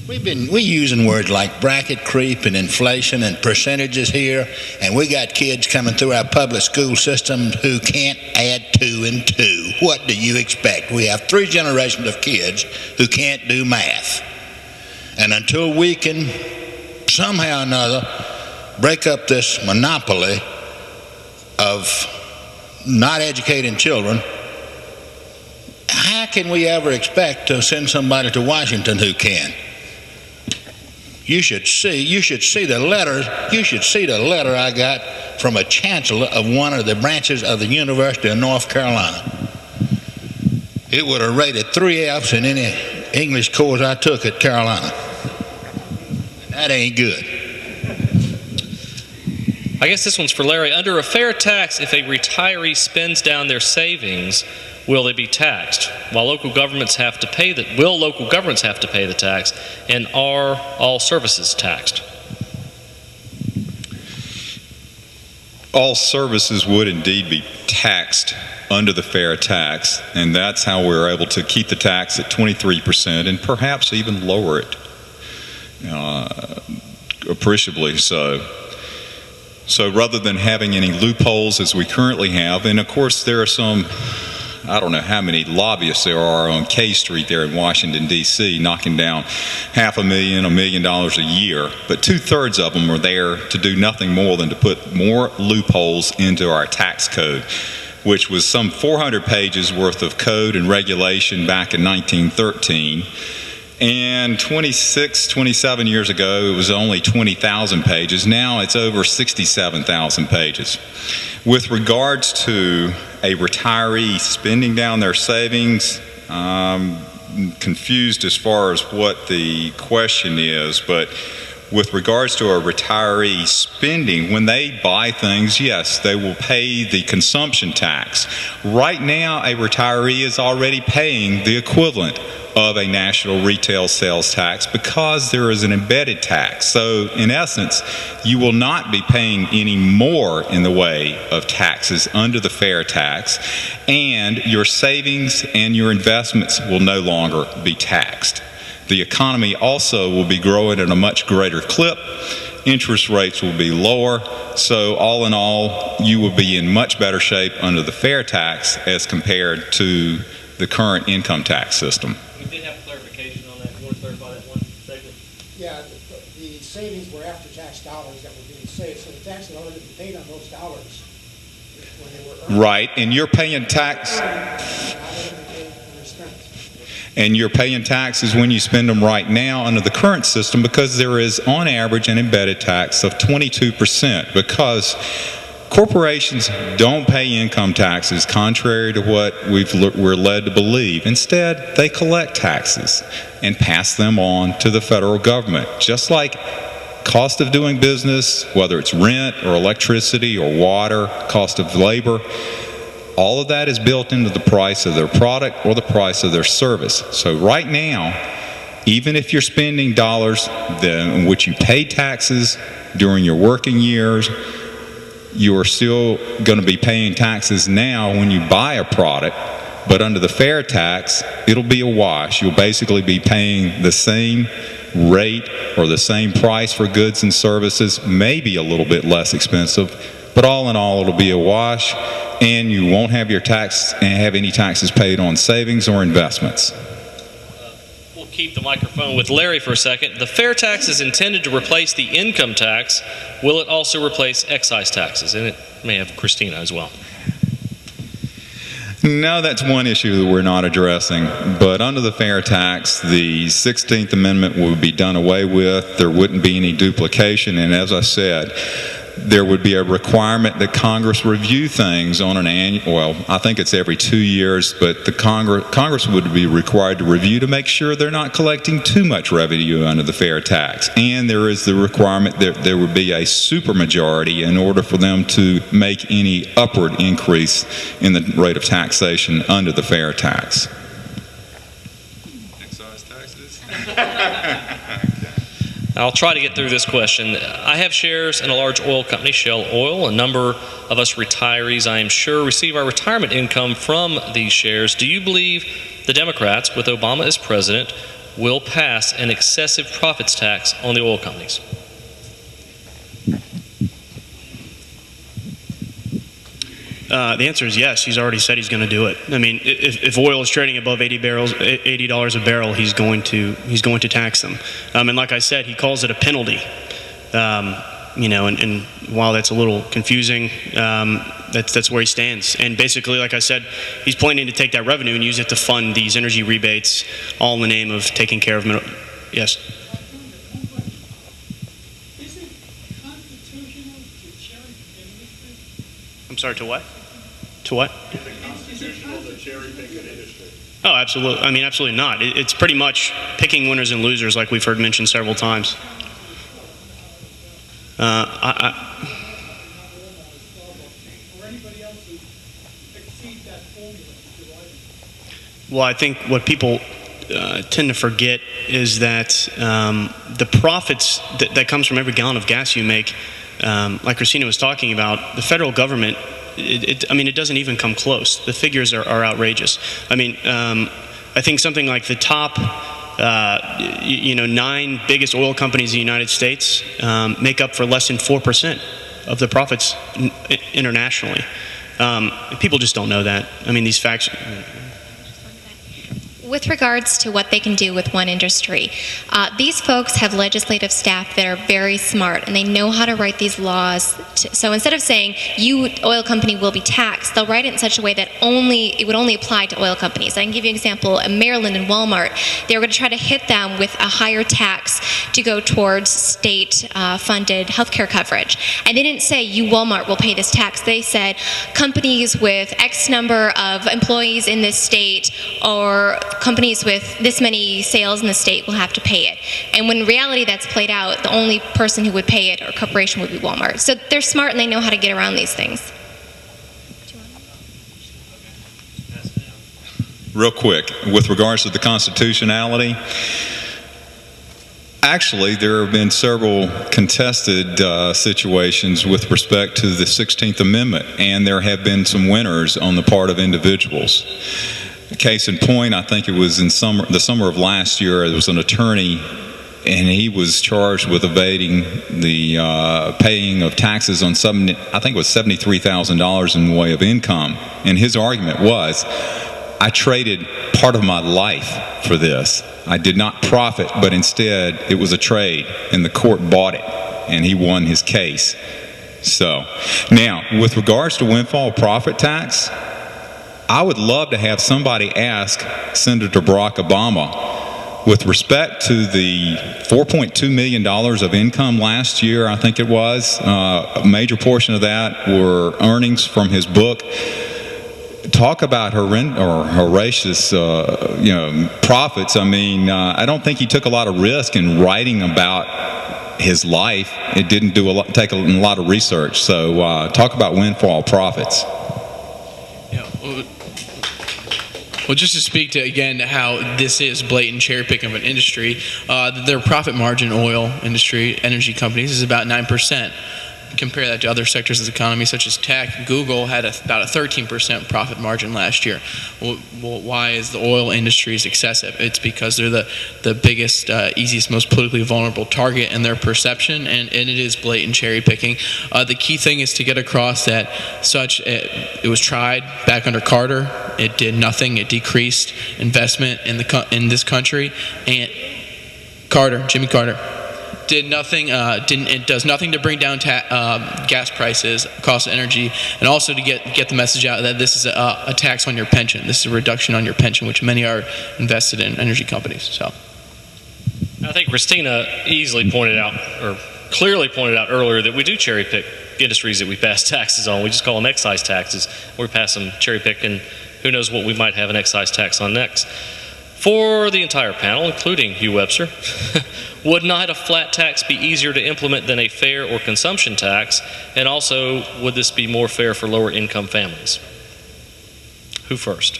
We're using words like bracket creep and inflation and percentages here, and we got kids coming through our public school system who can't add 2 and 2. What do you expect? We have 3 generations of kids who can't do math. And until we can somehow or another break up this monopoly of not educating children, how can we ever expect to send somebody to Washington who can? You should see the letter I got from a chancellor of one of the branches of the University of North Carolina. It would have rated 3 F's in any English course I took at Carolina. That ain't good. I guess this one's for Larry. Under a fair tax, if a retiree spends down their savings, will they be taxed? While local governments have to pay will local governments have to pay the tax, and are all services taxed? All services would indeed be taxed under the fair tax, and that's how we're able to keep the tax at 23% and perhaps even lower it appreciably so. So rather than having any loopholes as we currently have, and of course there are some, I don't know how many lobbyists there are on K Street there in Washington, D.C., knocking down $500,000, $1 million a year, but 2/3 of them are there to do nothing more than to put more loopholes into our tax code, which was some 400 pages worth of code and regulation back in 1913. And 26, 27 years ago, it was only 20,000 pages. Now it's over 67,000 pages. With regards to a retiree spending down their savings, I'm confused as far as what the question is, but with regards to a retiree spending, when they buy things, yes, they will pay the consumption tax. Right now, a retiree is already paying the equivalent of a national retail sales tax because there is an embedded tax. So in essence, you will not be paying any more in the way of taxes under the fair tax, and your savings and your investments will no longer be taxed. The economy also will be growing at a much greater clip. Interest rates will be lower. So all in all, you will be in much better shape under the fair tax as compared to the current income tax system. We did have clarification on that. You want to clarify that one segment? Yeah, the savings were after-tax dollars that were being saved, so the tax had already been paid on those dollars when they were earned. Right, and you're paying tax. And you're paying taxes when you spend them right now under the current system because there is, on average, an embedded tax of 22% because corporations don't pay income taxes, contrary to what we're led to believe. Instead, they collect taxes and pass them on to the federal government, just like cost of doing business, whether it's rent or electricity or water, cost of labor. All of that is built into the price of their product or the price of their service. So right now, even if you're spending dollars in which you pay taxes during your working years, you are still going to be paying taxes now when you buy a product. But under the fair tax, it'll be a wash. You'll basically be paying the same rate or the same price for goods and services, maybe a little bit less expensive, but all in all, it'll be a wash, and you won't have your have any taxes paid on savings or investments. We'll keep the microphone with Larry for a second. The fair tax is intended to replace the income tax. Will it also replace excise taxes? And it may have Christina as well. No, that's one issue that we're not addressing. But under the fair tax, the 16th Amendment would be done away with. There wouldn't be any duplication. And as I said, there would be a requirement that Congress review things on an annual, well, I think it's every 2 years, but the Congress would be required to review to make sure they're not collecting too much revenue under the fair tax. And there is the requirement that there would be a supermajority in order for them to make any upward increase in the rate of taxation under the fair tax. Excise taxes? I'll try to get through this question. I have shares in a large oil company, Shell Oil. A number of us retirees, I am sure, receive our retirement income from these shares. Do you believe the Democrats, with Obama as president, will pass an excessive profits tax on the oil companies? The answer is yes. He's already said he's going to do it. I mean, if oil is trading above $80 a barrel, he's going to tax them. And like I said, he calls it a penalty. You know, and while that's a little confusing, that's where he stands. And basically, like I said, he's planning to take that revenue and use it to fund these energy rebates, all in the name of taking care of middle. Yes. Is it constitutional to cherry pick industry? I'm sorry. To what? To what? Is it constitutional to cherry pick an industry? Oh, absolutely. I mean, absolutely not. It's pretty much picking winners and losers, like we've heard mentioned several times. Well, I think what people tend to forget is that the profits that comes from every gallon of gas you make, like Christina was talking about, the federal government, I mean, it doesn't even come close. The figures are outrageous. I mean, I think something like the top 9 biggest oil companies in the United States make up for less than 4% of the profits internationally. People just don't know that. I mean, these facts. With regards to what they can do with one industry, these folks have legislative staff that are very smart, and they know how to write these laws. So instead of saying, you, oil company, will be taxed, they'll write it in such a way that it would only apply to oil companies. I can give you an example. In Maryland and Walmart, they were going to try to hit them with a higher tax to go towards state-funded healthcare coverage. And they didn't say, you, Walmart, will pay this tax. They said, companies with X number of employees in this state, or companies with this many sales in the state, will have to pay it. And when in reality that's played out, the only person who would pay it or corporation would be Walmart. So they're smart and they know how to get around these things. Real quick, with regards to the constitutionality, actually there have been several contested situations with respect to the 16th Amendment, and there have been some winners on the part of individuals. Case in point, I think it was in the summer of last year, there was an attorney, and he was charged with evading the paying of taxes on I think it was $73,000 in the way of income. And his argument was, I traded part of my life for this. I did not profit, but instead it was a trade, and the court bought it, and he won his case. So, now, with regards to windfall profit tax, I would love to have somebody ask Senator Barack Obama, with respect to the $4.2 million of income last year, I think it was, a major portion of that were earnings from his book. Talk about horrendous, profits. I mean, I don't think he took a lot of risk in writing about his life. It didn't take a lot of research. So talk about windfall profits. Well, just to speak to, again, how this is blatant cherry picking of an industry, their profit margin, oil industry, energy companies, is about 9%. Compare that to other sectors of the economy, such as tech. Google had about a 13% profit margin last year. Well, why is the oil industry excessive? It's because they're the biggest, easiest, most politically vulnerable target in their perception, and it is blatant cherry picking. The key thing is to get across that it was tried back under Carter. It did nothing. It decreased investment in this country. And Jimmy Carter. Did nothing. It does nothing to bring down gas prices, cost of energy, and also to get the message out that this is a tax on your pension. This is a reduction on your pension, which many are invested in energy companies. So, I think Christina easily pointed out, or clearly pointed out earlier, that we do cherry pick industries that we pass taxes on. We just call them excise taxes. We pass them cherry pick, and who knows what we might have an excise tax on next. For the entire panel, including Hugh Webster, would not a flat tax be easier to implement than a fair or consumption tax? And also, would this be more fair for lower income families? Who first?